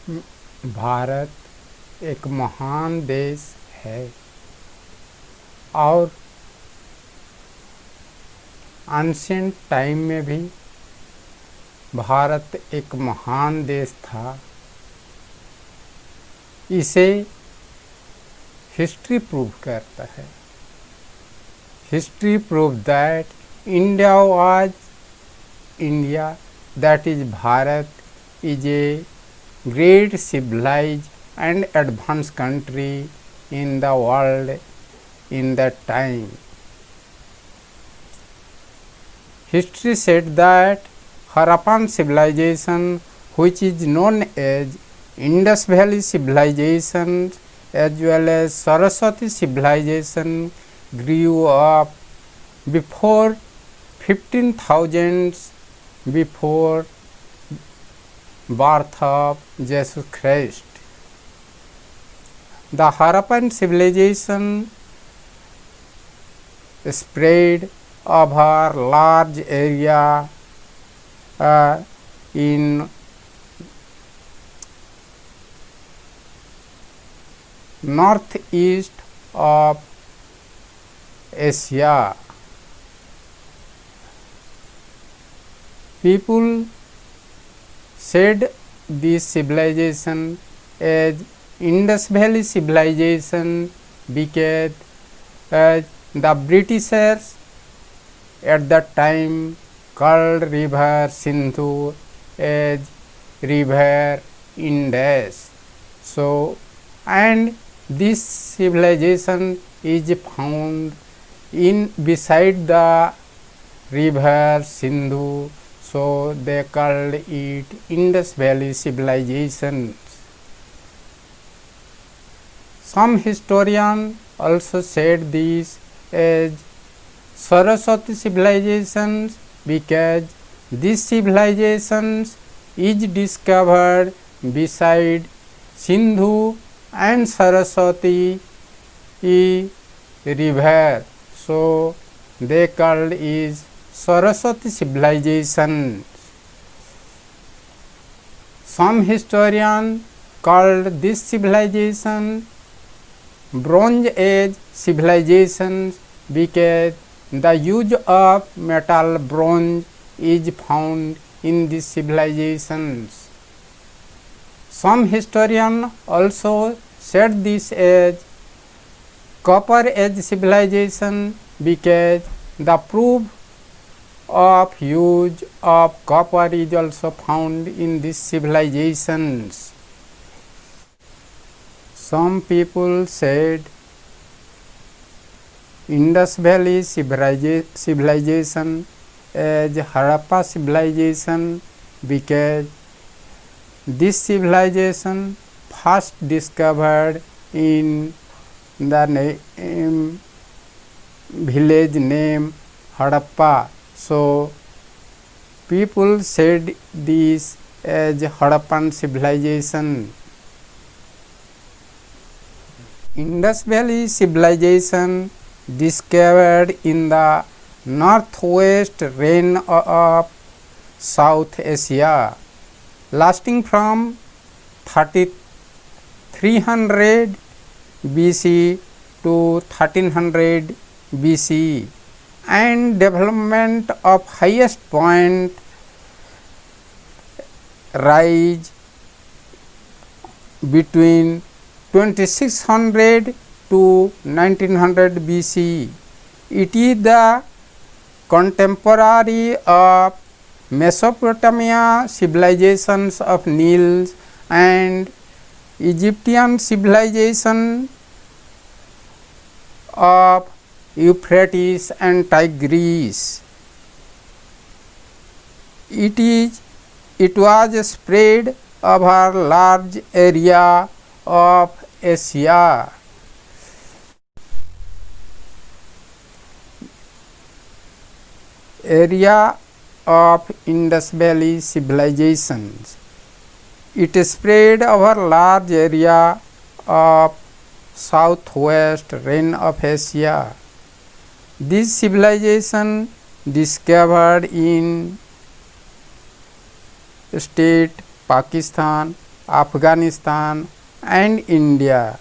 भारत एक महान देश है और एंशिएंट टाइम में भी भारत एक महान देश था। इसे हिस्ट्री प्रूव करता है। History prove that India, that is Bharat, is a great civilized and advanced country in the world in that time. History said that Harappan civilization, which is known as Indus Valley civilization as well as Saraswati civilization, grew up before 15,000 before birth of Jesus Christ. The Harappan civilization spread over large area in northeast of Asia. People said this civilization as Indus Valley civilization because the Britishers at that time called river Sindhu as river Indus. So, and this civilization is found in beside the river Sindhu. So they called it Indus Valley civilization. Some historians also said this as Saraswati civilizations because this civilization is discovered beside Sindhu and Saraswati river. So they called it Saraswati civilization. Some historians called this civilization Bronze Age civilization because the use of metal bronze is found in these civilizations. Some historians also said this as Copper Age civilization because the proof of use of copper is also found in these civilizations. Some people said Indus Valley civilization as Harappa civilization because this civilization first discovered in the village name Harappa. So people said this as Harappan civilization. Indus Valley civilization discovered in the northwest region of South Asia, lasting from 3300 BC to 1300 BC, and development of highest point rise between 2600 to 1900 BC. It is the contemporary of Mesopotamia civilizations of Nile and Egyptian civilization of Euphrates and Tigris. It was spread over large area of Asia. Area of Indus Valley civilizations. It spread over large area of southwest region of Asia. This civilization discovered in state Pakistan Afghanistan and India.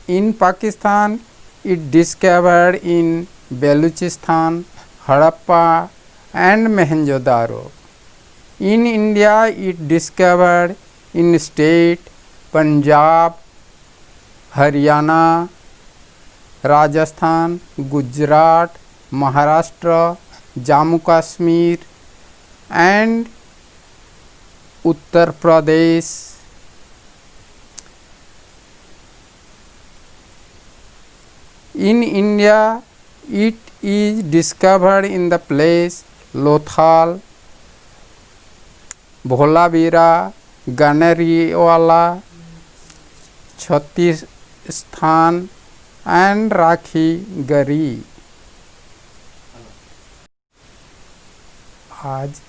In Pakistan, it discovered in Baluchistan, Harappa and Mohenjo-daro. In India, it discovered in state Punjab, Haryana, Rajasthan, Gujarat, Maharashtra, Jammu Kashmir and Uttar Pradesh. In India, it is discovered in the place Lothal, Bholavira, Ganeriwala, Chhattisgarh and Rakhi Gari. आज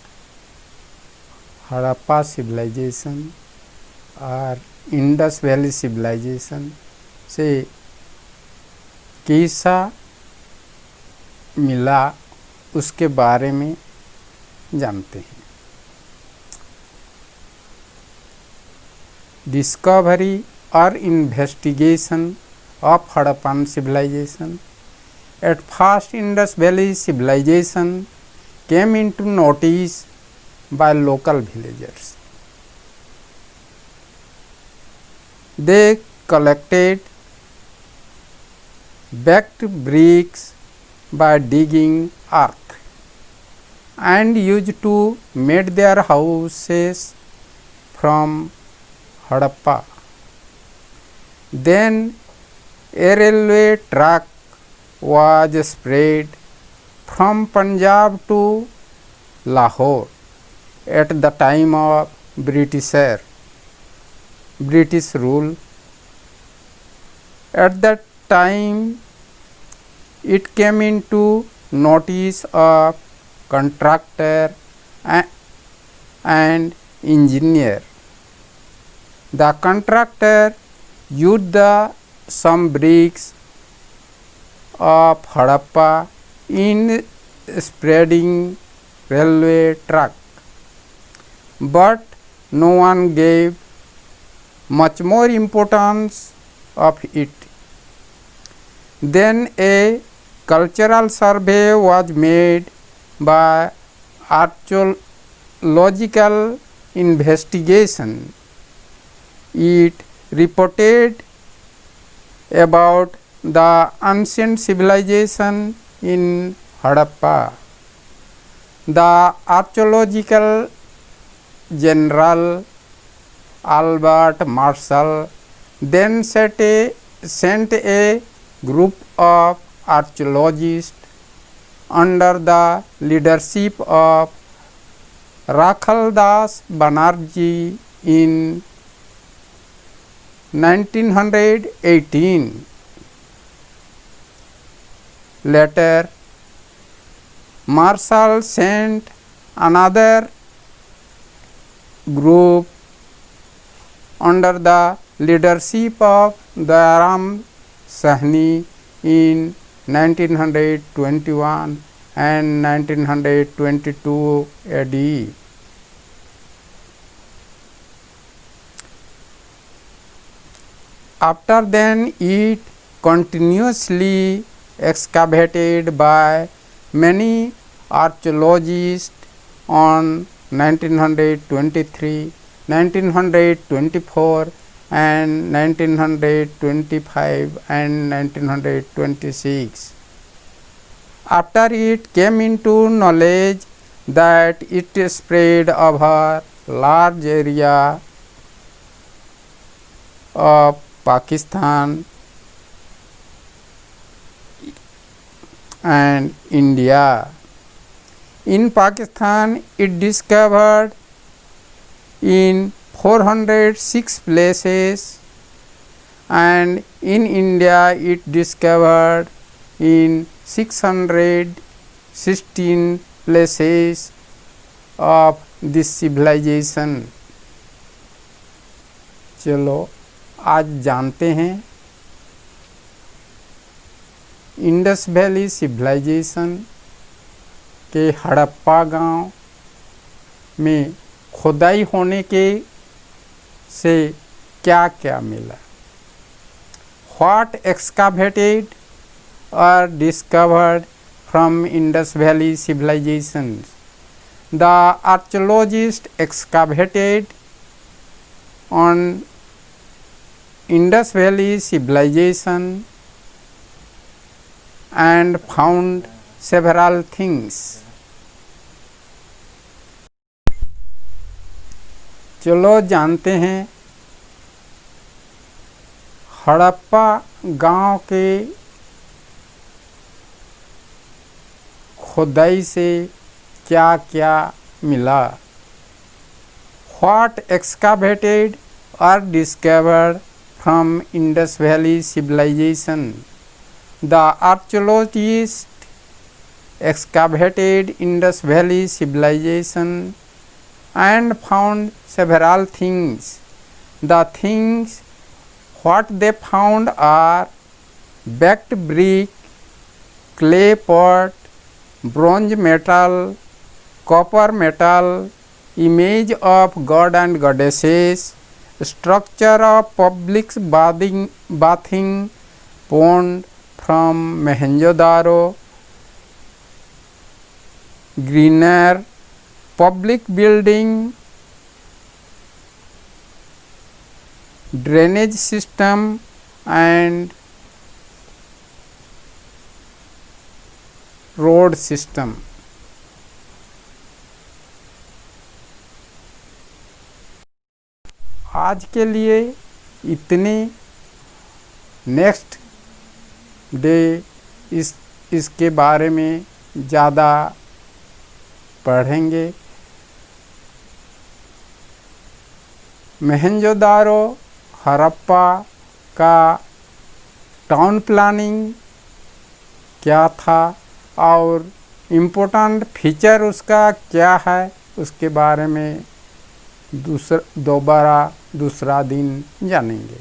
Harappa civilisation और Indus valley civilisation से कैसा मिला उसके बारे में जानते हैं। डिस्कवरी और investigation of Harappan civilization. At first, Indus Valley civilization came into notice by local villagers. They collected baked bricks by digging earth and used to make their houses from Harappa. Then a railway track was spread from Punjab to Lahore at the time of British rule. At that time, it came into notice of contractor and engineer. The contractor used some bricks of Harappa in spreading railway track, but no one gave much more importance of it. Then a cultural survey was made by archaeological investigation. It reported about the ancient civilization in Harappa. The archaeological general Albert Marshall then sent a group of archaeologists under the leadership of Rakhal Das Banerjee in 1918. Later, Marshall sent another group under the leadership of Dayaram Sahni in 1921 and 1922 AD. After then, it continuously excavated by many archaeologists on 1923, 1924 and 1925 and 1926. After it came into knowledge that it spread over large area of Pakistan and India. In Pakistan, it discovered in 406 places, and in India it discovered in 616 places of this civilization. चलो आज जानते हैं Indus valley civilisation के हड़प्पा गांव में खुदाई होने के से क्या क्या मिला? What excavated or discovered from Indus Valley civilizations? The archaeologists excavated on Indus Valley civilization and found several things. चलो जानते हैं हड़प्पा गांव के खुदाई से क्या क्या मिला। What excavated or discovered from Indus Valley civilization? The archaeologists excavated Indus Valley civilization and found several things. The things what they found are baked brick, clay pot, bronze metal, copper metal, image of god and goddesses, structure of public bathing pond from Mohenjo-daro, greener, public building, drainage system and road system. आज के लिए इतने। Next day इसके बारे में ज़्यादा पढ़ेंगे। मोहेंजोदारो हड़प्पा का टाउन प्लानिंग क्या था और इम्पोर्टेंट फीचर उसका क्या है, उसके बारे में दूसरा दिन जानेंगे।